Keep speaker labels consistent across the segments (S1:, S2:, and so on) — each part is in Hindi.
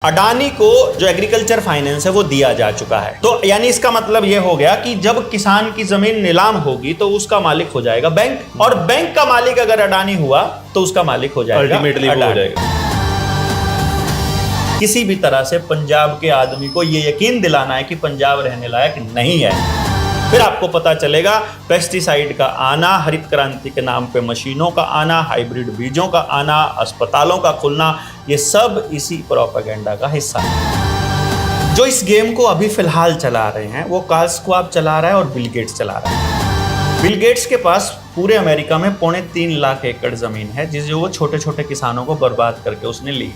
S1: अडानी को जो एग्रीकल्चर फाइनेंस है वो दिया जा चुका है। तो यानी इसका मतलब ये हो गया कि जब किसान की जमीन नीलाम होगी तो उसका मालिक हो जाएगा बैंक, और बैंक का मालिक अगर अडानी हुआ तो उसका मालिक हो जाएगा
S2: अल्टीमेटली हो जाएगा।
S1: किसी भी तरह से पंजाब के आदमी को ये यकीन दिलाना है कि पंजाब रहने लायक नहीं है। फिर आपको पता चलेगा पेस्टिसाइड का आना, हरित क्रांति के नाम पे मशीनों का आना, हाइब्रिड बीजों का आना, अस्पतालों का खुलना, ये सब इसी प्रोपेगेंडा का हिस्सा है। जो इस गेम को अभी फिलहाल चला रहे हैं वो कार्ल श्वाब चला रहा है और बिल गेट्स चला रहा है। बिल गेट्स के पास पूरे अमेरिका में 3.25 लाख एकड़ जमीन है जिसे वो छोटे छोटे किसानों को बर्बाद करके उसने ली।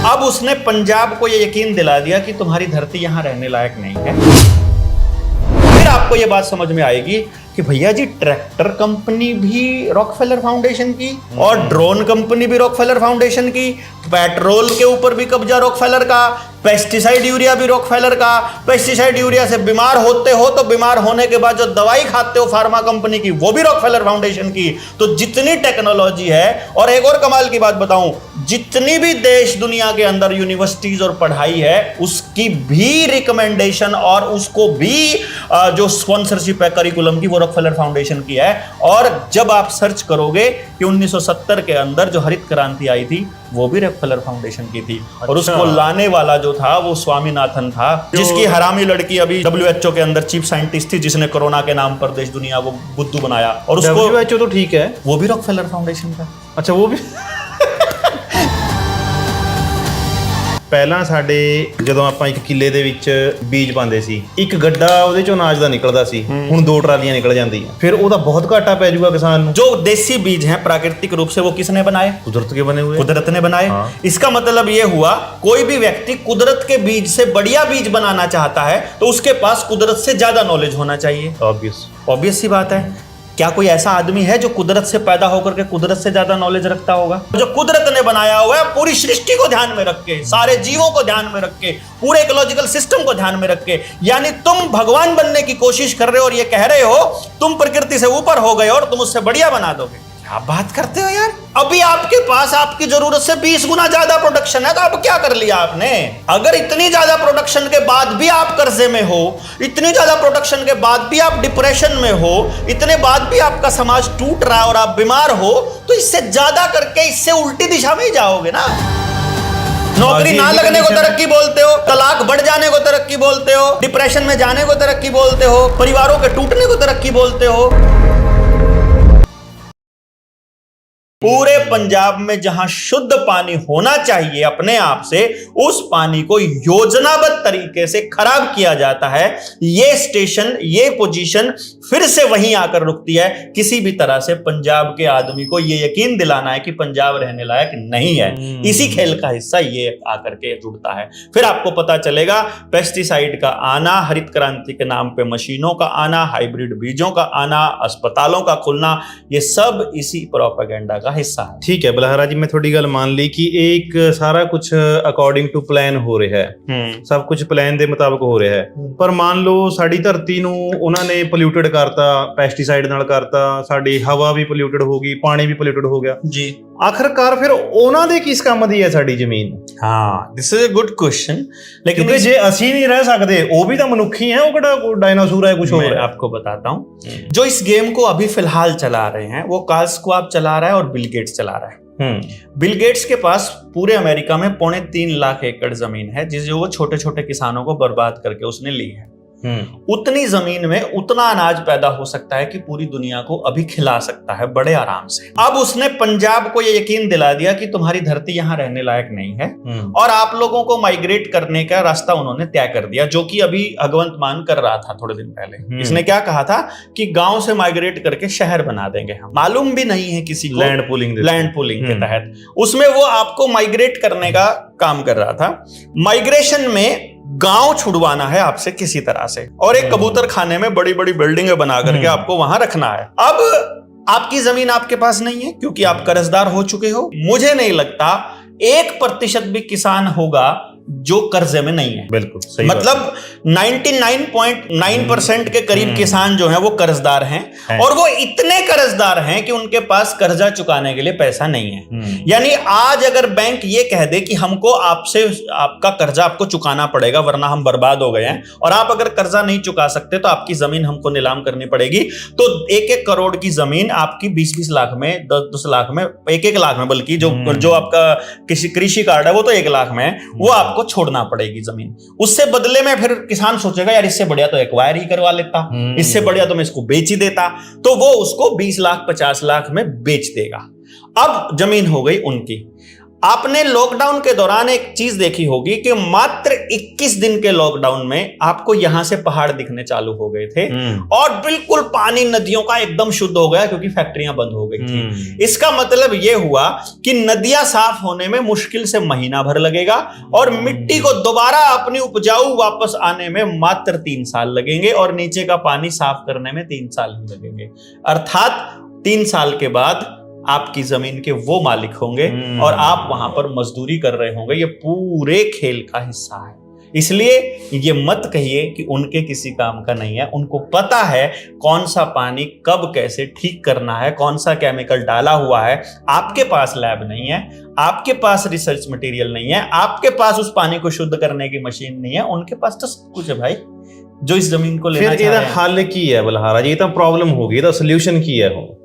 S1: अब उसने पंजाब को ये यकीन दिला दिया कि तुम्हारी धरती यहां रहने लायक नहीं है। आपको ये बात समझ में आएगी कि भैया जी ट्रैक्टर कंपनी भी रॉकफेलर फाउंडेशन की और ड्रोन कंपनी भी रॉकफेलर फाउंडेशन की, पेट्रोल के ऊपर भी कब्जा रॉकफेलर का, पेस्टिसाइड यूरिया भी रॉकफेलर का। पेस्टिसाइड यूरिया से बीमार होते हो तो बीमार होने के बाद जो दवाई खाते हो फार्मा कंपनी की वो भी रॉकफेलर फाउंडेशन की। तो जितनी टेक्नोलॉजी है, और एक और कमाल की बात बताऊं, जितनी भी देश दुनिया के अंदर यूनिवर्सिटीज और पढ़ाई है उसकी भी रिकमेंडेशन और उसको भी जो स्पॉन्सरशिप है करिकुलम की वो रॉकफेलर फाउंडेशन की है। और जब आप सर्च करोगे कि 1970 के अंदर जो हरित क्रांति आई थी वो भी रॉकफेलर फाउंडेशन की थी। और उसको लाने वाला जो था वो स्वामीनाथन था, जिसकी हरामी लड़की अभी WHO के अंदर चीफ साइंटिस्ट थी, जिसने कोरोना के नाम पर देश दुनिया को बुद्धू बनाया। और उसको
S2: WHO तो ठीक है,
S1: वो भी रॉकफेलर फाउंडेशन का।
S2: अच्छा वो भी ਪਹਿਲਾਂ ਸਾਡੇ ਜਦੋਂ ਆਪਾਂ ਇੱਕ ਕਿੱਲੇ ਦੇ ਵਿੱਚ ਬੀਜ ਪਾਉਂਦੇ ਸੀ, ਇੱਕ ਗੱਡਾ ਉਹਦੇ ਚੋਂ ਅਨਾਜ ਦਾ ਨਿਕਲਦਾ ਸੀ, ਹੁਣ 2 ਟਰਾਲੀਆਂ ਨਿਕਲ ਜਾਂਦੀਆਂ, ਫਿਰ ਉਹਦਾ ਬਹੁਤ ਘਾਟਾ ਪੈ ਜਾਊਗਾ किसान ਨੂੰ।
S1: जो देसी बीज हैं प्राकृतिक रूप से वो किसने बनाए?
S2: कुदरत के बने हुए,
S1: कुदरत ने बनाए।
S2: हाँ।
S1: इसका मतलब ये हुआ कोई भी व्यक्ति कुदरत के बीज से बढ़िया बीज बनाना चाहता है तो उसके पास कुदरत से ज्यादा नॉलेज होना चाहिए। ऑब्वियस सी बात है। क्या कोई ऐसा आदमी है जो कुदरत से पैदा होकर के कुदरत से ज्यादा नॉलेज रखता होगा? जो कुदरत ने बनाया हुआ है पूरी सृष्टि को ध्यान में रख के, सारे जीवों को ध्यान में रख के, पूरे इकोलॉजिकल सिस्टम को ध्यान में रख के, यानी तुम भगवान बनने की कोशिश कर रहे हो और ये कह रहे हो तुम प्रकृति से ऊपर हो गए और तुम उससे बढ़िया बना दोगे। क्या बात करते हो यार? अभी आपके पास आपकी जरूरत से 20 गुना ज्यादा प्रोडक्शन है तो अब क्या कर लिया आपने? अगर इतनी ज्यादा प्रोडक्शन के बाद भी आप कर्जे में हो, इतनी ज्यादा प्रोडक्शन के बाद भी आप डिप्रेशन में हो, इतने बाद भी आपका समाज टूट रहा है और आप बीमार हो, तो इससे ज्यादा करके इससे उल्टी दिशा में ही जाओगे ना। नौकरी ना लगने को तरक्की बोलते हो, तलाक बढ़ जाने को तरक्की बोलते हो, डिप्रेशन में जाने को तरक्की बोलते हो, परिवारों के टूटने को तरक्की बोलते हो। पूरे पंजाब में जहां शुद्ध पानी होना चाहिए अपने आप से, उस पानी को योजनाबद्ध तरीके से खराब किया जाता है। ये स्टेशन, ये पोजीशन फिर से वहीं आकर रुकती है। किसी भी तरह से पंजाब के आदमी को ये यकीन दिलाना है कि पंजाब रहने लायक नहीं है। इसी खेल का हिस्सा ये आकर के जुड़ता है। फिर आपको पता चलेगा पेस्टिसाइड का आना, हरित क्रांति के नाम पे मशीनों का आना, हाइब्रिड बीजों का आना, अस्पतालों का खुलना, ये सब इसी प्रोपेगेंडा का हिस्सा है।
S2: ठीक है बलहारा जी, मैं थोड़ी गल मान ली कि एक सारा कुछ अकॉर्डिंग टू प्लान हो रहा है, सब कुछ प्लान ਦੇ ਮੁਤਾਬਕ ਹੋ ਰਿਹਾ ਹੈ। ਪਰ ਮੰਨ ਲਓ ਸਾਡੀ ਧਰਤੀ ਨੂੰ ਉਹਨਾਂ ਨੇ ਪੋਲਿਊਟਡ ਕਰਤਾ, ਪੈਸਟੀਸਾਈਡ ਨਾਲ ਕਰਤਾ, ਸਾਡੀ ਹਵਾ ਵੀ ਪੋਲਿਊਟਡ ਹੋ ਗਈ, ਪਾਣੀ ਵੀ ਪੋਲਿਊਟਡ ਹੋ ਗਿਆ ਜੀ। ਆਖਰਕਾਰ ਫਿਰ ਉਹਨਾਂ ਦੇ ਕਿਸ ਕੰਮ ਦੀ ਹੈ ਸਾਡੀ ਜ਼ਮੀਨ?
S1: हाँ, this is a good question. लेकिन
S2: क्योंकि जे ਅਸੀਂ नहीं रह सकते, वो भी तो मनुख ही है, वो किहड़ा डायनासोर है कुछ और है।
S1: आपको बताता हूँ, जो इस गेम को अभी फिलहाल चला रहे हैं वो कार्ल श्वाब चला रहा है और बिल गेट्स चला रहा है। बिल गेट्स के पास पूरे अमेरिका में 3.25 लाख एकड़ जमीन है जिसे वो छोटे छोटे किसानों को बर्बाद करके उसने ली है। उतनी जमीन में उतना अनाज पैदा हो सकता है कि पूरी दुनिया को अभी खिला सकता है बड़े आराम से। अब उसने पंजाब को ये यकीन दिला दिया कि तुम्हारी धरती यहां रहने लायक नहीं है और आप लोगों को माइग्रेट करने का रास्ता उन्होंने तय कर दिया, जो कि अभी भगवंत मान कर रहा था थोड़े दिन पहले। इसने क्या कहा था कि गांव से माइग्रेट करके शहर बना देंगे हम। मालूम भी नहीं है किसी को, लैंड पूलिंग के तहत उसमें वो आपको माइग्रेट करने का काम कर रहा था। माइग्रेशन में गांव छुड़वाना है आपसे किसी तरह से, और एक कबूतर खाने में बड़ी बड़ी बिल्डिंगें बना करके आपको वहां रखना है। अब आपकी जमीन आपके पास नहीं है क्योंकि आप कर्जदार हो चुके हो। मुझे नहीं लगता 1% भी किसान होगा जो कर्जे में नहीं है।
S2: बिल्कुल सही
S1: मतलब 99.9% के करीब किसान जो हैं वो कर्जदार हैं और वो इतने कर्जदार हैं कि उनके पास कर्जा चुकाने के लिए पैसा नहीं है। यानी आज अगर बैंक ये कह दे कि हमको आपसे आपका कर्जा आपको चुकाना पड़ेगा वरना हम बर्बाद हो गए हैं, और आप अगर कर्जा नहीं चुका सकते तो आपकी जमीन हमको नीलाम करनी पड़ेगी, तो 1-1 करोड़ की जमीन आपकी 20-20 लाख में, 10-10 लाख में, 1-1 लाख में, बल्कि जो आपका किसी कृषि कार्ड है वो तो 1 लाख में है, वो आपको छोड़ना पड़ेगी जमीन। उससे बदले में फिर किसान सोचेगा यार इससे बढ़िया तो एक्वायर ही करवा लेता, इससे बढ़िया तो मैं इसको बेच ही देता, तो वो उसको 20 लाख 50 लाख में बेच देगा। अब जमीन हो गई उनकी। आपने लॉकडाउन के दौरान एक चीज देखी होगी कि मात्र 21 दिन के लॉकडाउन में आपको यहां से पहाड़ दिखने चालू हो गए थे और बिल्कुल पानी नदियों का एकदम शुद्ध हो गया क्योंकि फैक्ट्रियां बंद हो गई थी। इसका मतलब यह हुआ कि नदियां साफ होने में मुश्किल से महीना भर लगेगा और मिट्टी को दोबारा अपनी उपजाऊ वापस आने में मात्र 3 साल लगेंगे और नीचे का पानी साफ करने में 3 साल ही लगेंगे। अर्थात 3 साल के बाद आपकी जमीन के वो मालिक होंगे और आप वहां पर मजदूरी कर रहे होंगे। ये पूरे खेल का हिस्सा है। इसलिए ये मत कहिए कि उनके किसी काम का नहीं है। उनको पता है कौन सा पानी कब कैसे ठीक करना है, कौन सा केमिकल डाला हुआ है। आपके पास लैब नहीं है, आपके पास रिसर्च मटेरियल नहीं है, आपके पास उस पानी को शुद्ध करने की मशीन नहीं है, उनके पास तो सब कुछ है भाई जो इस जमीन को लेना चाह रहे हैं।
S2: हल की है बलहारा जी, तो प्रॉब्लम होगी तो सोल्यूशन की है हो।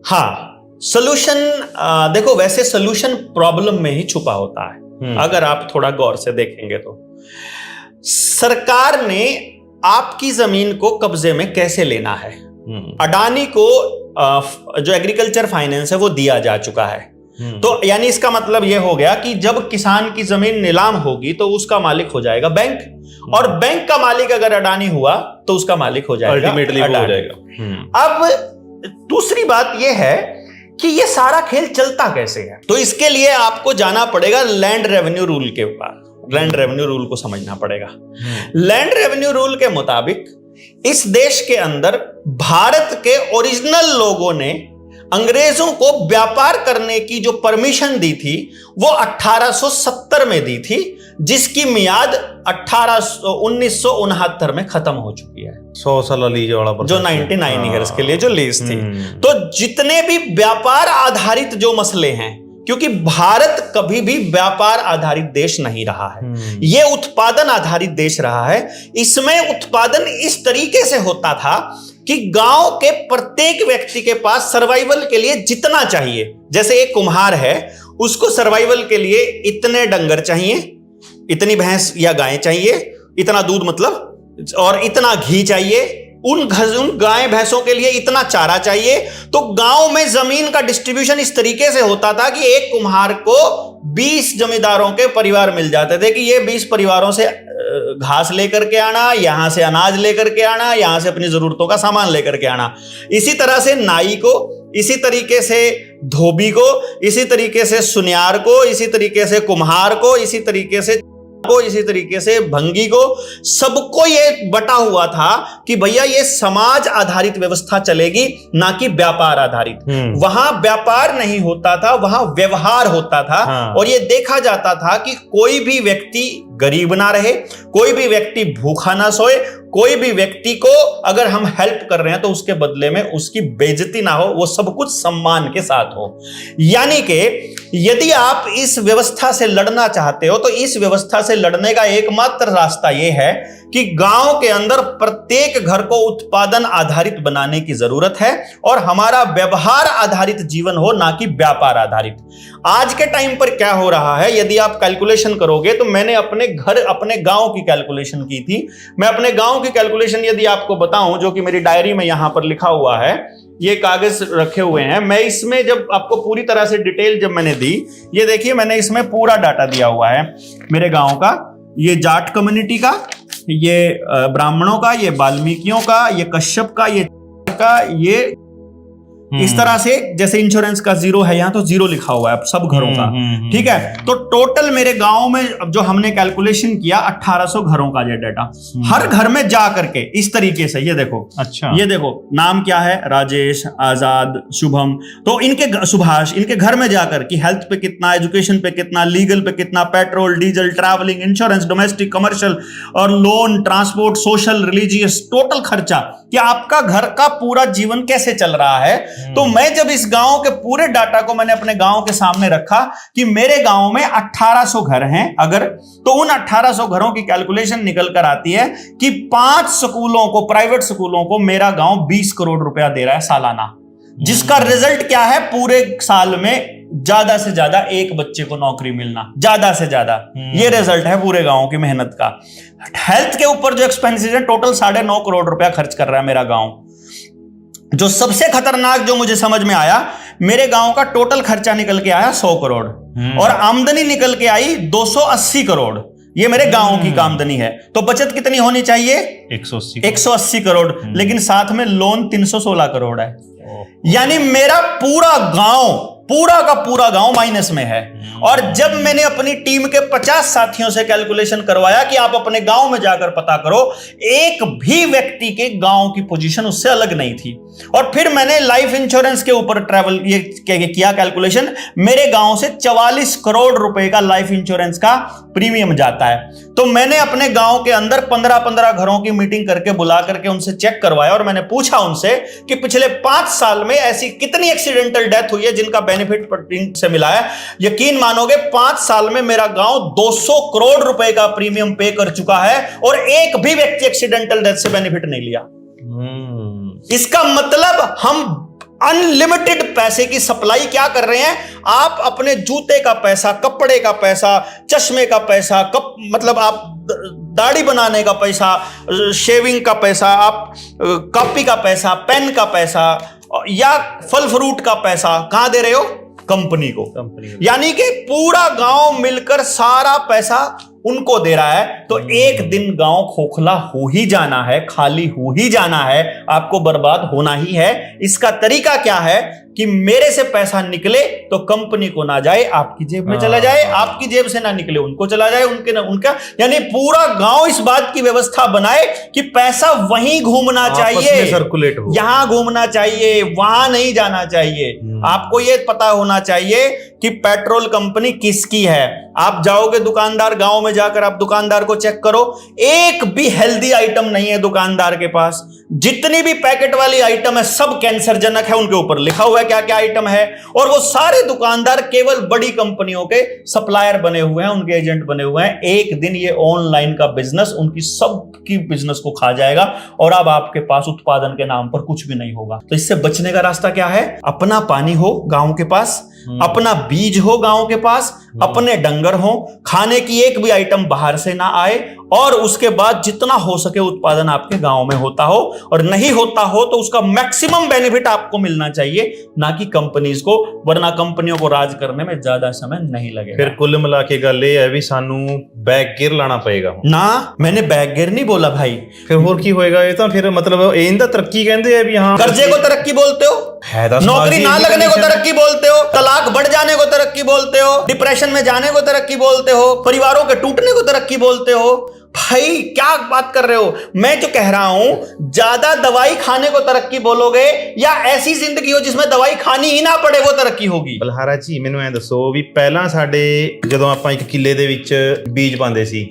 S1: हाँ, सोल्यूशन देखो, वैसे सोल्यूशन प्रॉब्लम में ही छुपा होता है। अगर आप थोड़ा गौर से देखेंगे तो सरकार ने आपकी जमीन को कब्जे में कैसे लेना है, अडानी को जो एग्रीकल्चर फाइनेंस है वो दिया जा चुका है। तो यानी इसका मतलब यह हो गया कि जब किसान की जमीन नीलाम होगी तो उसका मालिक हो जाएगा बैंक, और बैंक का मालिक अगर अडानी हुआ तो उसका मालिक हो जाएगा
S2: अल्टीमेटली हो जाएगा।
S1: अब दूसरी बात यह है कि ये सारा खेल चलता कैसे है, तो इसके लिए आपको जाना पड़ेगा लैंड रेवेन्यू रूल के ऊपर। लैंड रेवेन्यू रूल को समझना पड़ेगा। लैंड रेवेन्यू रूल के मुताबिक इस देश के अंदर भारत के ओरिजिनल लोगों ने अंग्रेजों को व्यापार करने की जो परमिशन दी थी वो 1870 में दी थी, जिसकी मियाद 1969 में खत्म हो चुकी है।
S2: 100 साल लीज वाला
S1: जो 99 ईयर्स के लिए जो लीज थी। तो जितने भी व्यापार आधारित जो मसले हैं, क्योंकि भारत कभी भी व्यापार आधारित देश नहीं रहा है, यह उत्पादन आधारित देश रहा है। इसमें उत्पादन इस तरीके से होता था कि गांव के प्रत्येक व्यक्ति के पास सर्वाइवल के लिए जितना चाहिए, जैसे एक कुम्हार है उसको सर्वाइवल के लिए इतने डंगर चाहिए, इतनी भैंस या गाय चाहिए, इतना दूध मतलब, और इतना घी चाहिए, उन गाय भैंसों के लिए इतना चारा चाहिए। तो गांव में जमीन का डिस्ट्रीब्यूशन इस तरीके से होता था कि एक कुम्हार को 20 जमींदारों के परिवार मिल जाते थे कि ये 20 परिवारों से घास लेकर के आना, यहां से अनाज लेकर के आना, यहां से अपनी जरूरतों का सामान लेकर के आना। इसी तरह से नाई को, इसी तरीके से धोबी को, इसी तरीके से सुनियार को, इसी तरीके से कुम्हार को, इसी तरीके से भंगी को, सबको ये बटा हुआ था कि भैया ये समाज आधारित व्यवस्था चलेगी, ना कि व्यापार आधारित। वहां व्यापार नहीं होता था, वहां व्यवहार होता था। और ये देखा जाता था कि कोई भी व्यक्ति गरीब ना रहे, कोई भी व्यक्ति भूखा ना सोए, कोई भी व्यक्ति को अगर हम हेल्प कर रहे हैं तो उसके बदले में उसकी बेइज्जती ना हो, वो सब कुछ सम्मान के साथ हो। यानी कि यदि आप इस व्यवस्था से लड़ना चाहते हो तो इस व्यवस्था से लड़ने का एकमात्र रास्ता यह है कि गांव के अंदर प्रत्येक घर को उत्पादन आधारित बनाने की जरूरत है और हमारा व्यवहार आधारित जीवन हो, ना कि व्यापार आधारित। आज के टाइम पर क्या हो रहा है, यदि आप कैलकुलेशन करोगे तो मैंने अपने गांव की कैलकुलेशन की थी। मैं अपने गांव की कैलकुलेशन यदि आपको बताऊं, जो कि मेरी डायरी में यहां पर लिखा हुआ है, ये कागज रखे हुए हैं, मैं इसमें जब आपको पूरी तरह से डिटेल जब मैंने दी, ये देखिए मैंने इसमें पूरा डाटा दिया हुआ है मेरे गांव का, ये जाट कम्युनिटी का, ये ब्राह्मणों का, ये वाल्मीकियों का, ये कश्यप का, ये इस तरह से, जैसे इंश्योरेंस का 0 है यहां तो 0 लिखा हुआ है सब घरों का, ठीक है। तो टोटल मेरे गांव में अब जो हमने कैलकुलेशन किया 1800 घरों का ये डाटा, हर घर में जा करके इस तरीके से, ये देखो,
S2: अच्छा,
S1: ये देखो नाम क्या है, राजेश, आजाद, शुभम, तो इनके, सुभाष, इनके घर में जाकर कि हेल्थ पे कितना, एजुकेशन पे कितना, लीगल पे कितना, petrol diesel, travelling, insurance, domestic, commercial और loan, transport, social, religious, total खर्चा कि आपका घर का पूरा जीवन कैसे चल रहा है। तो मैं जब इस गांव के पूरे डाटा को मैंने अपने गांव के सामने रखा कि मेरे गांव में 1800 घर हैं अगर, तो उन 1800 घरों की कैलकुलेशन निकल कर आती है कि 5 स्कूलों को, प्राइवेट स्कूलों को मेरा गांव 20 करोड़ रुपया दे रहा है सालाना, जिसका रिजल्ट क्या है, पूरे साल में ज्यादा से ज्यादा एक बच्चे को नौकरी मिलना, ज्यादा से ज्यादा, ये रिजल्ट है पूरे गांव की मेहनत का। हेल्थ के ऊपर जो एक्सपेंसेस है टोटल 9.5 करोड़ रुपया खर्च कर रहा है मेरा गांव। जो सबसे खतरनाक जो मुझे समझ में आया, मेरे गांव का टोटल खर्चा निकल के आया 100 करोड़ और आमदनी निकल के आई 280 करोड़। ये मेरे गांव की आमदनी है। तो बचत कितनी होनी चाहिए? 180 करोड़, लेकिन साथ में लोन 316 करोड़ है। यानी मेरा पूरा गांव, पूरा का पूरा गांव माइनस में है। और जब मैंने अपनी टीम के 50 साथियों से कैलकुलेशन करवाया कि आप अपने गांव में जाकर पता करो, एक भी व्यक्ति के गांव की पोजीशन उससे अलग नहीं थी। और फिर मैंने लाइफ इंश्योरेंस के ऊपर ट्रैवल ये किया कैलकुलेशन, मेरे गांव से 44 करोड़ रुपए का लाइफ इंश्योरेंस का प्रीमियम जाता है। तो मैंने अपने गांव के अंदर 15-15 घरों की मीटिंग करके बुला करके उनसे चेक करवाया और मैंने पूछा उनसे कि पिछले 5 साल में ऐसी कितनी एक्सीडेंटल डेथ हुई है जिनका बेनिफिट से मिला है। यकीन मानोगे 5 साल में मेरा गांव 200 करोड़ रुपए का प्रीमियम पे कर चुका है और एक भी व्यक्ति एक्सीडेंटल डेथ से बेनिफिट नहीं लिया। इसका मतलब हम अनलिमिटेड पैसे की सप्लाई क्या कर रहे हैं। आप अपने जूते का पैसा, कपड़े का पैसा, चश्मे का पैसा, मतलब आप दाढ़ी बनाने का पैसा, शेविंग का पैसा, आप कॉपी का पैसा, पेन का पैसा या फल फ्रूट का पैसा कहां दे रहे हो? कंपनी को। यानी कि पूरा गांव मिलकर सारा पैसा उनको दे रहा है। तो एक दिन गांव खोखला हो ही जाना है, खाली हो ही जाना है, आपको बर्बाद होना ही है। इसका तरीका क्या है कि मेरे से पैसा निकले तो कंपनी को ना जाए, आपकी जेब में चला जाए, आपकी जेब से ना निकले उनको चला जाए, उनके ना उनका, यानी पूरा गांव इस बात की व्यवस्था बनाए कि पैसा वहीं घूमना चाहिए,
S2: सर्कुलेट हो,
S1: यहां घूमना चाहिए, वहां नहीं जाना चाहिए। आपको यह पता होना चाहिए कि पेट्रोल कंपनी किसकी है। आप जाओगे दुकानदार, गांव में जाकर आप दुकानदार को चेक करो, एक भी हेल्दी आइटम नहीं है दुकानदार के पास। जितनी भी पैकेट वाली आइटम है सब कैंसरजनक है, उनके ऊपर लिखा हुआ है क्या क्या आइटम है। और वो सारे दुकानदार केवल बड़ी कंपनियों के सप्लायर बने हुए हैं, उनके एजेंट बने हुए हैं। एक दिन ये ऑनलाइन का बिजनेस उनकी सबकी बिजनेस को खा जाएगा और अब आपके पास उत्पादन के नाम पर कुछ भी नहीं होगा। तो इससे बचने का रास्ता क्या है? अपना पानी हो गांव के पास, अपना बीज हो गांव के पास, अपने डंगर हो, खाने की एक भी आइटम बाहर से ना आए, और उसके बाद जितना हो सके उत्पादन आपके गांव में होता हो, और नहीं होता हो तो उसका मैक्सिमम बेनिफिट आपको मिलना चाहिए, ना कि कंपनीज को, वरना कंपनियों को राज करने में ज्यादा समय नहीं लगेगा।
S2: फिर कुल मिला के गल ये है भी सानू बैक गियर लाना पड़ेगा
S1: ना। मैंने बैक गियर नहीं बोला भाई।
S2: फिर होर की होएगा? ये तो फिर मतलब इंदा तरक्की कहते हैं भी। हाँ,
S1: कर्जे को तरक्की बोलते हो, नौकरी ना लगने को तरक्की बोलते हो, तलाक बढ़ जाने को तरक्की बोलते हो, डिप्रेशन में जाने को तरक्की बोलते हो, परिवारों के टूटने को तरक्की बोलते हो। भाई क्या बात कर रहे हो? मैं जो कह रहा हूं, ज्यादा दवाई खाने को तरक्की बोलोगे या ऐसी जिंदगी हो जिसमें दवाई खानी ही ना पड़े, वो तरक्की होगी।
S2: बलहारा जी ਮੈਨੂੰ ਐ ਦੱਸੋ ਵੀ ਪਹਿਲਾਂ ਸਾਡੇ ਜਦੋਂ ਆਪਾਂ ਇੱਕ ਕਿੱਲੇ ਦੇ ਵਿੱਚ ਬੀਜ ਪਾਉਂਦੇ ਸੀ,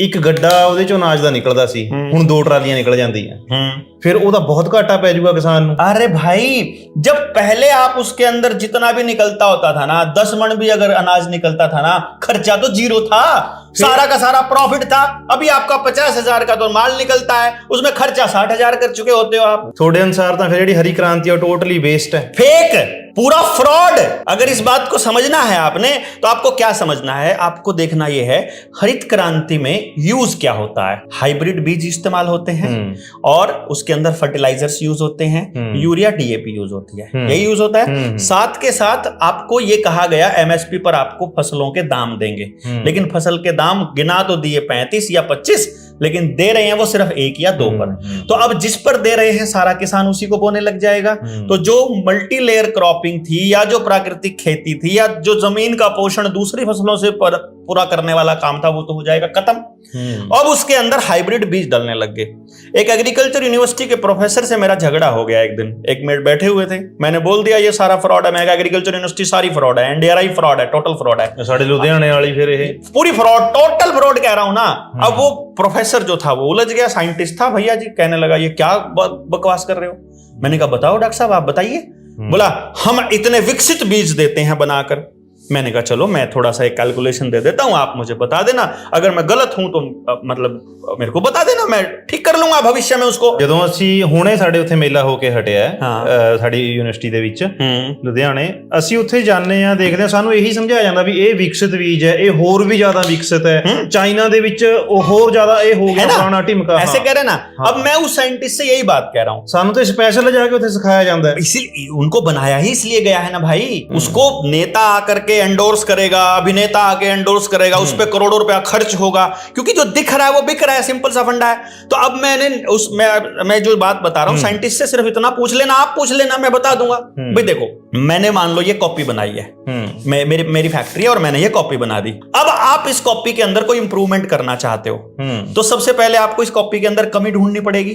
S2: ਇੱਕ ਗੱਡਾ ਉਹਦੇ ਚੋਂ ਅਨਾਜ ਦਾ ਨਿਕਲਦਾ ਸੀ, ਹੁਣ 2 ਟਰਾਲੀਆਂ ਨਿਕਲ ਜਾਂਦੀਆਂ। फिर ਉਹਦਾ बहुत घाटा पै जाऊगा किसान ਨੂੰ।
S1: अरे भाई, जब पहले आप उसके अंदर जितना भी निकलता होता था ना, 10 मन भी अगर अनाज निकलता था ना, खर्चा तो 0 था, सारा का सारा प्रॉफिट था। अभी आपका 50,000 का तो माल निकलता है, उसमें खर्चा 60,000 कर चुके होते हो आप।
S2: थोड़े अनुसार तो फिर हरी क्रांति और टोटली वेस्ट है,
S1: फेक, पूरा फ्रॉड। अगर इस बात को समझना है आपने, तो आपको क्या समझना है? आपको देखना यह है हरित क्रांति में यूज क्या होता है। हाइब्रिड बीज इस्तेमाल होते हैं और उसके अंदर फर्टिलाइजर्स यूज होते हैं, यूरिया, डीएपी यूज होती है, यही यूज होता है। साथ के साथ आपको ये कहा गया एमएसपी पर आपको फसलों के दाम देंगे, लेकिन फसल के दाम गिना तो दिए 35 या 25, लेकिन दे रहे हैं वो सिर्फ 1 या 2 पर। तो अब जिस पर दे रहे हैं सारा किसान उसी को बोने लग जाएगा। तो जो मल्टी लेयर क्रॉपिंग थी या जो प्राकृतिक खेती थी या जो जमीन का पोषण दूसरी फसलों से पूरा करने वाला काम था वो तो हो जाएगा खत्म। अब उसके अंदर हाइब्रिड बीज डालने लग गए। एक एग्रीकल्चर यूनिवर्सिटी के प्रोफेसर से मेरा झगड़ा हो गया एक दिन। एक मिनट बैठे हुए थे, मैंने बोल दिया ये सारा फ्रॉड है। मैं कहा एग्रीकल्चर यूनिवर्सिटी सारी फ्रॉड है, एनडीआरआई फ्रॉड है, टोटल फ्रॉड है,
S2: साढ़े लुधियाने वाली फिर ये
S1: पूरी फ्रॉड, टोटल फ्रॉड कह रहा हूं ना। अब वो प्रोफेसर जो था वो उलझ गया, साइंटिस्ट था भैया जी, कहने लगा ये क्या बकवास कर रहे हो। मैंने कहा बताओ डॉक्टर साहब आप बताइए। बोला हम इतने विकसित बीज देते हैं बनाकर। मैंने कहा चलो मैं थोड़ा सा एक कैलकुलेशन दे देता हूं, आप मुझे बता देना, अगर मैं गलत हूं तो मतलब मेरे को बता देना, मैं ठीक कर लूंगा भविष्य में उसको।
S2: ਜਦੋਂ ਅਸੀਂ ਹੁਣੇ ਸਾਡੇ ਉੱਥੇ ਮੇਲਾ ਹੋ ਕੇ ਹਟਿਆ ਸਾਡੀ ਯੂਨੀਵਰਸਿਟੀ ਦੇ ਵਿੱਚ ਲੁਧਿਆਣੇ, ਅਸੀਂ ਉੱਥੇ ਜਾਂਦੇ ਆ ਦੇਖਦੇ ਆ, ਸਾਨੂੰ ਇਹੀ ਸਮਝਾਇਆ ਜਾਂਦਾ ਵੀ ਇਹ ਵਿਕਸਿਤ ਬੀਜ ਹੈ, ਇਹ ਹੋਰ ਵੀ ਜ਼ਿਆਦਾ ਵਿਕਸਿਤ ਹੈ, ਚਾਈਨਾ ਦੇ ਵਿੱਚ ਉਹ ਹੋਰ ਜ਼ਿਆਦਾ ਇਹ ਹੋ ਗਿਆ ਪੁਰਾਣਾ ਢਿਮਕਾ।
S1: ऐसे कह रहे ना। अब मैं उस साइंटिस्ट से यही बात कह रहा हूं,
S2: ਸਾਨੂੰ ਤੇ स्पेशल ਜਾ ਕੇ ਉੱਥੇ ਸਿਖਾਇਆ ਜਾਂਦਾ है।
S1: इसीलिए उनको बनाया ही इसलिए गया है ना भाई। उसको नेता आकर के एंडोर्स करेगा, अभिनेता आके एंडोर्स करेगा, उस पर करोड़ों रुपया खर्च होगा, क्योंकि जो दिख रहा है वो बिक रहा है, सिंपल सा फंडा है। तो अब मैं जो बात बता रहा हूं साइंटिस्ट से सिर्फ इतना पूछ लेना, आप पूछ लेना, मैं बता दूंगा। भाई देखो मैंने मान लो ये कॉपी बनाई है, मेरी फैक्ट्री है और मैंने ये कॉपी बना दी। अब आप इस कॉपी के अंदर कोई इंप्रूवमेंट करना चाहते हो तो सबसे पहले आपको इस कॉपी के अंदर कमी ढूंढनी पड़ेगी।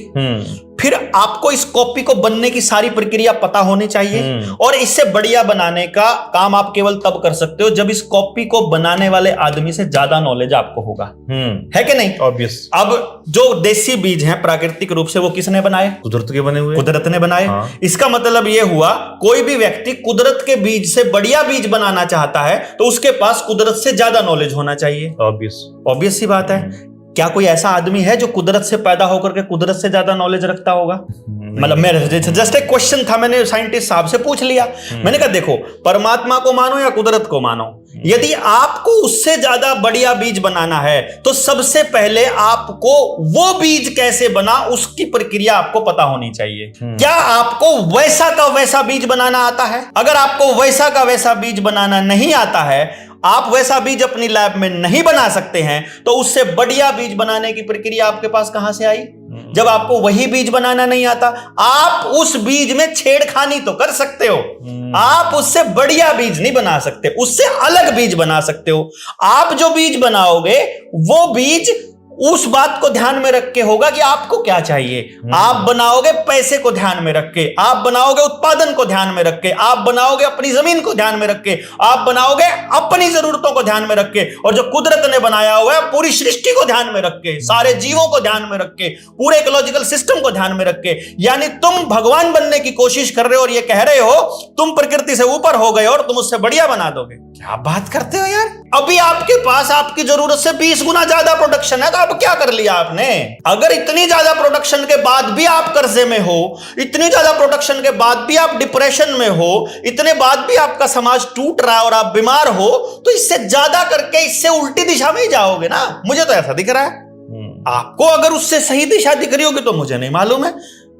S1: फिर आपको इस कॉपी को बनने की सारी प्रक्रिया पता होनी चाहिए, और इससे बढ़िया बनाने का काम आप केवल तब कर सकते हो जब इस कॉपी को बनाने वाले आदमी से ज्यादा नॉलेज आपको होगा, है कि नहीं?
S2: ऑब्वियस।
S1: अब जो देसी बीज हैं प्राकृतिक रूप से वो किसने बनाए?
S2: कुदरत के बने हुए,
S1: कुदरत ने बनाए। इसका मतलब ये हुआ कोई भी व्यक्ति कुदरत के बीज से बढ़िया बीज बनाना चाहता है तो उसके पास कुदरत से ज्यादा नॉलेज होना चाहिए। ऑब्वियस सी बात है। क्या कोई ऐसा आदमी है जो कुदरत से पैदा होकर के कुदरत से ज्यादा नॉलेज रखता होगा? मतलब मेरे जस्ट एक क्वेश्चन था, मैंने साइंटिस्ट साहब से पूछ लिया। मैंने कहा देखो परमात्मा को मानो या कुदरत को मानो, यदि आपको उससे ज्यादा बढ़िया बीज बनाना है तो सबसे पहले आपको वो बीज कैसे बना उसकी प्रक्रिया आपको पता होनी चाहिए। क्या आपको वैसा का वैसा बीज बनाना आता है? अगर आपको वैसा का वैसा बीज बनाना नहीं आता है, आप वैसा बीज अपनी लैब में नहीं बना सकते हैं, तो उससे बढ़िया बीज बनाने की प्रक्रिया आपके पास कहां से आई? जब आपको वही बीज बनाना नहीं आता, आप उस बीज में छेड़खानी तो कर सकते हो, आप उससे बढ़िया बीज नहीं बना सकते, उससे अलग बीज बना सकते हो। आप जो बीज बनाओगे वो बीज उस बात को ध्यान में रख के होगा कि आपको क्या चाहिए। आप बनाओगे पैसे को ध्यान में रख के, आप बनाओगे उत्पादन को ध्यान में रख के, आप बनाओगे अपनी जमीन को ध्यान में रख के, आप बनाओगे अपनी जरूरतों को ध्यान में रख के, और जो कुदरत ने बनाया हुआ है पूरी सृष्टि को ध्यान में रख के, सारे जीवों को ध्यान में रख के, पूरे इकोलॉजिकल सिस्टम को ध्यान में रख के। यानी तुम भगवान बनने की कोशिश कर रहे हो और ये कह रहे हो तुम प्रकृति से ऊपर हो गए और तुम उससे बढ़िया बना दोगे। क्या बात करते हो यार? अभी आपके पास आपकी जरूरत से 20 गुना ज्यादा प्रोडक्शन है, तो अब क्या कर लिया आपने? अगर इतनी ज्यादा प्रोडक्शन के बाद भी आप कर्जे में हो, इतनी ज्यादा प्रोडक्शन के बाद भी आप डिप्रेशन में हो, इतने बाद भी आपका समाज टूट रहा है और आप बीमार हो, तो इससे ज्यादा करके इससे उल्टी दिशा में ही जाओगे ना। मुझे तो ऐसा दिख रहा है। आपको अगर उससे सही दिशा दिख रही होगी तो मुझे नहीं मालूम है,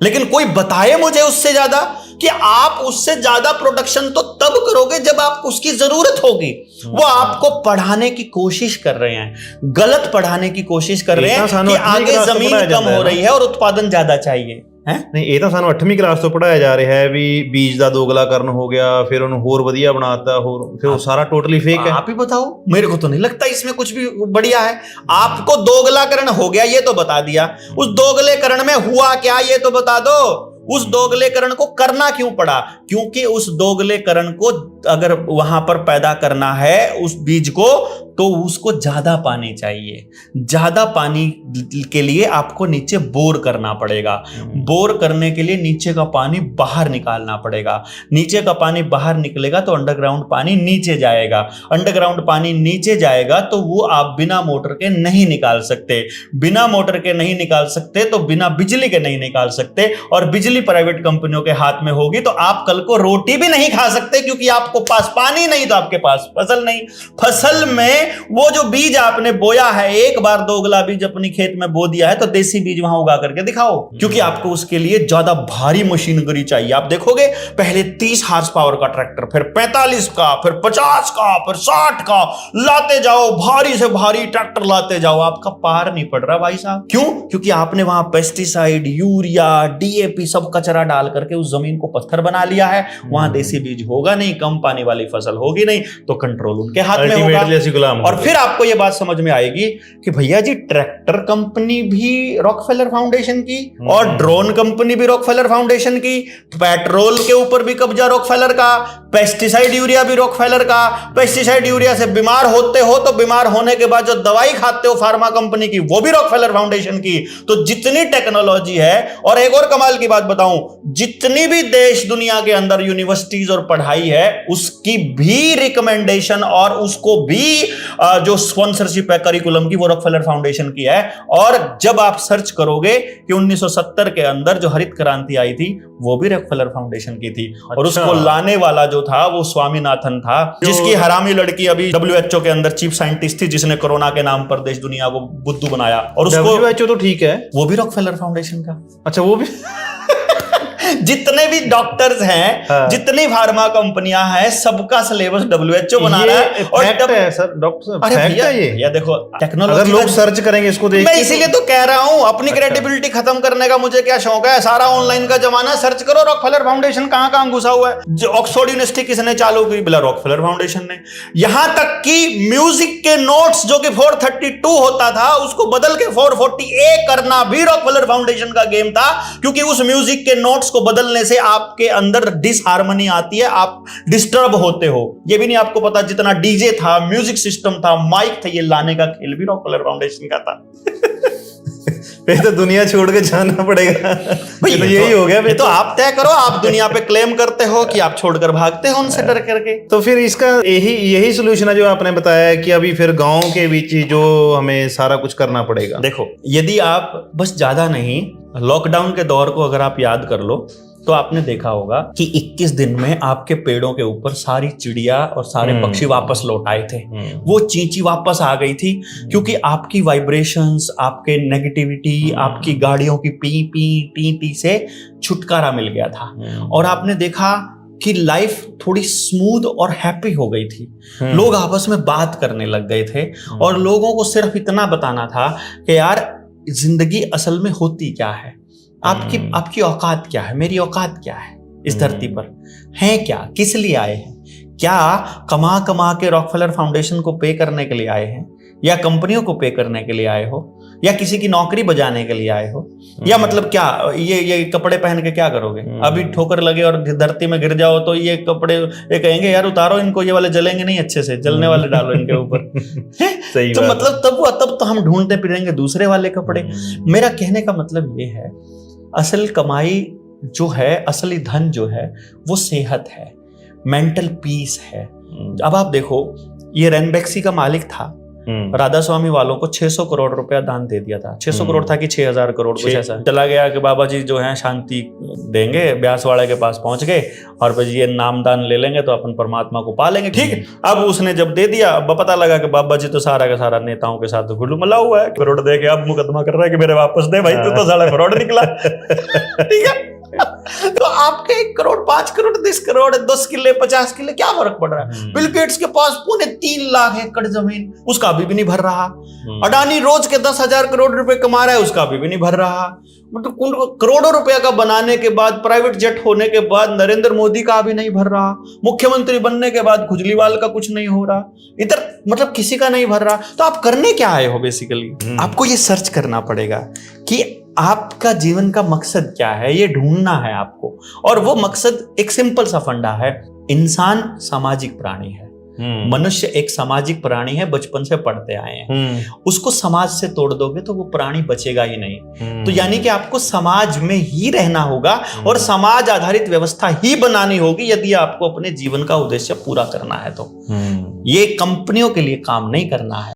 S1: लेकिन कोई बताए मुझे उससे ज्यादा कि आप उससे ज्यादा प्रोडक्शन तो तब करोगे जब आपको उसकी जरूरत होगी। वो आपको पढ़ाने की कोशिश कर रहे हैं, गलत पढ़ाने की कोशिश कर रहे हैं कि आगे जमीन कम हो रही है और उत्पादन ज्यादा चाहिए।
S2: ਨਹੀਂ ਇਹ ਤਾਂ ਸਾਨੂੰ 8ਵੀਂ ਕਲਾਸ ਤੋਂ ਪੜਾਇਆ ਜਾ ਰਿਹਾ ਹੈ ਵੀ बीज ਦਾ ਦੋਗਲਾਕਰਨ ਹੋ ਗਿਆ, ਫਿਰ ਉਹਨੂੰ ਹੋਰ ਵਧੀਆ ਬਣਾਤਾ, ਹੋਰ ਫਿਰ ਉਹ ਸਾਰਾ टोटली फेक है।
S1: आप ही बताओ, मेरे को तो नहीं लगता इसमें कुछ भी बढ़िया है। आपको दोगलाकरण हो गया ये तो बता दिया, उस दोगलेकरण में हुआ क्या ये तो बता दो। उस दोगलेकरण को करना क्यों पड़ा? क्योंकि उस दोगलेकरण को अगर वहां पर पैदा करना है उस बीज को, तो उसको ज्यादा पानी चाहिए। ज्यादा पानी के लिए आपको नीचे बोर करना पड़ेगा। बोर करने के लिए नीचे का पानी बाहर निकालना पड़ेगा। नीचे का पानी बाहर निकलेगा तो अंडरग्राउंड पानी नीचे जाएगा। अंडरग्राउंड पानी नीचे जाएगा तो वो आप बिना मोटर के नहीं निकाल सकते। बिना मोटर के नहीं निकाल सकते तो बिना बिजली के नहीं निकाल सकते, और बिजली बिजली प्राइवेट कंपनियों के हाथ में होगी तो आप कल को रोटी भी नहीं खा सकते, क्योंकि आपको पास पानी नहीं तो आपके पास फसल नहीं। फसल में वो जो बीज आपने बोया है, एक बार 2 गुला बीज अपनी खेत में बो दिया है तो देसी बीज वहां उगा करके दिखाओ, क्योंकि आपको उसके लिए ज्यादा भारी मशीनरी चाहिए। आप देखोगे पहले 30 हार्स पावर का ट्रैक्टर, फिर 45 का, फिर 50 का, फिर 60 का, लाते जाओ, भारी से भारी ट्रैक्टर लाते जाओ, आपका पार नहीं पड़ रहा भाई साहब। क्यों? क्योंकि आपने वहां पेस्टिसाइड, यूरिया, डीएपी सब कचरा डाल करके उस जमीन को पत्थर बना लिया है। वहां देसी बीज होगा नहीं, कम पानी वाली फसल होगी नहीं, तो कंट्रोल उनके हाथ में होगा। और फिर आपको यह बात समझ में आएगी कि भैया जी ट्रैक्टर कंपनी भी रॉकफेलर फाउंडेशन की, और ड्रोन कंपनी भी रॉकफेलर फाउंडेशन की, पेट्रोल के ऊपर भी कब्जा रॉकफेलर का, पेस्टिसाइड यूरिया भी रॉकफेलर का। पेस्टिसाइड यूरिया से बीमार होते हो तो बीमार होने के बाद जो दवाई खाते हो फार्मा कंपनी की, वो भी रॉकफेलर फाउंडेशन की। तो जितनी टेक्नोलॉजी है, और एक और कमाल की बात बताऊं, जितनी भी देश दुनिया के अंदर यूनिवर्सिटीज और पढ़ाई है, उसकी भी रिकमेंडेशन और उसको भी जो स्पॉन्सरशिप है करिकुलम की, वो रॉकफेलर फाउंडेशन की है। और जब आप सर्च करोगे कि 1970 के अंदर जो हरित क्रांति आई थी, वो भी रॉकफेलर फाउंडेशन की थी। और उसको लाने वाला जो था वो स्वामीनाथन था, जिसकी हरामी लड़की अभी WHO के अंदर चीफ साइंटिस्ट थी, जिसने कोरोना के नाम पर देश दुनिया को बुद्धू बनाया। और उसको
S2: WHO तो ठीक है,
S1: वो भी रॉकफेलर फाउंडेशन का।
S2: अच्छा, वो भी
S1: जितने भी डॉक्टर्स हैं,
S2: हाँ।
S1: जितनी फार्मा कंपनियां हैं, सबका सिलेबस WHO बना रहा है। और
S2: फैक्ट है सर, डॉक्टर साहब, फैक्ट है ये।
S1: या देखो टेक्नोलॉजी,
S2: अगर लोग सर्च करेंगे इसको देख
S1: मैं
S2: के,
S1: इसीलिए तो कह रहा हूं, अपनी क्रेडिबिलिटी खत्म करने का मुझे क्या शौक है। सारा ऑनलाइन का जमाना, सर्च करो रॉकफेलर फाउंडेशन कहां कहां घुसा हुआ है। जो ऑक्सफोर्ड यूनिवर्सिटी किसने चालू की? बोला रॉकफेलर फाउंडेशन ने। यहां तक कि म्यूजिक के नोट्स जो कि 432 होता था, उसको बदल के 440A करना भी रॉकफेलर फाउंडेशन का गेम था, क्योंकि उस म्यूजिक के नोट्स को बदलने से आपके अंदर डिसहार्मनी आती है, आप डिस्टर्ब होते हो। ये भी नहीं आपको पता, जितना डीजे था, म्यूजिक सिस्टम था, माइक था, ये लाने का खेल भी रॉकफेलर फाउंडेशन का था।
S2: फिर तो दुनिया छोड़ के जाना पड़ेगा भाई। तो यही हो गया।
S1: ये तो आप तय करो, आप दुनिया पे क्लेम करते हो कि आप छोड़कर भागते हो उनसे डर करके।
S2: तो फिर इसका यही सोल्यूशन है जो आपने बताया है कि अभी फिर गांव के बीच ही जो हमें सारा कुछ करना पड़ेगा।
S1: देखो, यदि आप बस ज्यादा नहीं, लॉकडाउन के दौर को अगर आप याद कर लो तो आपने देखा होगा कि 21 दिन में आपके पेड़ों के ऊपर सारी चिड़िया और सारे पक्षी वापस लौट आए थे। वो चींची वापस आ गई थी, क्योंकि आपकी वाइब्रेशंस, आपके नेगेटिविटी, आपकी गाड़ियों की पी पी टी टी से छुटकारा मिल गया था। और आपने देखा कि लाइफ थोड़ी स्मूथ और हैप्पी हो गई थी। लोग आपस में बात करने लग गए थे, और लोगों को सिर्फ इतना बताना था कि यार जिंदगी असल में होती क्या है, आपकी औकात क्या है, मेरी औकात क्या है इस धरती पर, है क्या, किस लिए आए हैं, क्या कमा कमा के रॉकफेलर फाउंडेशन को पे करने के लिए आए हैं, या कंपनियों को पे करने के लिए आए हो, या किसी की नौकरी बजाने के लिए आए हो, या मतलब क्या ये कपड़े पहन के क्या करोगे? अभी ठोकर लगे और धरती में गिर जाओ तो ये कपड़े ये कहेंगे यार उतारो इनको, ये वाले जलेंगे नहीं, अच्छे से जलने वाले डालो इनके ऊपर।
S2: सही
S1: तो मतलब तब तो हम ढूंढते फिरेंगे दूसरे वाले कपड़े। मेरा कहने का मतलब ये है, असल कमाई जो है, असली धन जो है, वो सेहत है, मेंटल पीस है। अब आप देखो, ये रेनबैक्सी का मालिक था, राधा स्वामी वालों को 600 करोड़ रुपया दान दे दिया था। 600 करोड़ था कि 6000 करोड़, कुछ ऐसा। चला गया कि बाबा जी जो है शांति देंगे, ब्यासवाड़े के पास पहुंच गए और भाई ये नाम दान ले लेंगे तो अपन परमात्मा को पा लेंगे। ठीक, अब उसने जब दे दिया, अब पता लगा कि बाबा जी तो सारा का सारा नेताओं के साथ गुलुमला हुआ है, करोड़ दे के अब मुकदमा कर रहा है कि मेरे वापस दे भाई, तू तो सारा फ्रॉड निकला। ठीक है, तो आपके 1 करोड़, 5 करोड़, 10 करोड़, 10 किले, 50 किले, क्या फर्क पड़ रहा है? बिल गेट्स के पास 3.25 लाख एकड़ जमीन, उसका अभी भी नहीं भर रहा। अडानी रोज के 10,000 करोड़ रुपए कमा रहा है, उसका अभी भी नहीं भर रहा। मतलब करोड़ों रुपया का बनाने के बाद, प्राइवेट जेट होने के बाद नरेंद्र मोदी का अभी नहीं भर रहा। मुख्यमंत्री बनने के बाद खुजलीवाल का कुछ नहीं हो रहा, इधर मतलब किसी का नहीं भर रहा। तो आप करने क्या आए हो? बेसिकली आपको ये सर्च करना पड़ेगा कि आपका जीवन का मकसद क्या है, ये ढूंढना है आपको। और वो मकसद एक सिंपल सा फंडा है, इंसान सामाजिक प्राणी है, मनुष्य एक सामाजिक प्राणी है, बचपन से पढ़ते आए हैं। उसको समाज से तोड़ दोगे तो वो प्राणी बचेगा ही नहीं। तो यानी कि आपको समाज में ही रहना होगा और समाज आधारित व्यवस्था ही बनानी होगी यदि आपको अपने जीवन का उद्देश्य पूरा करना है। तो ये कंपनियों के लिए काम नहीं करना है।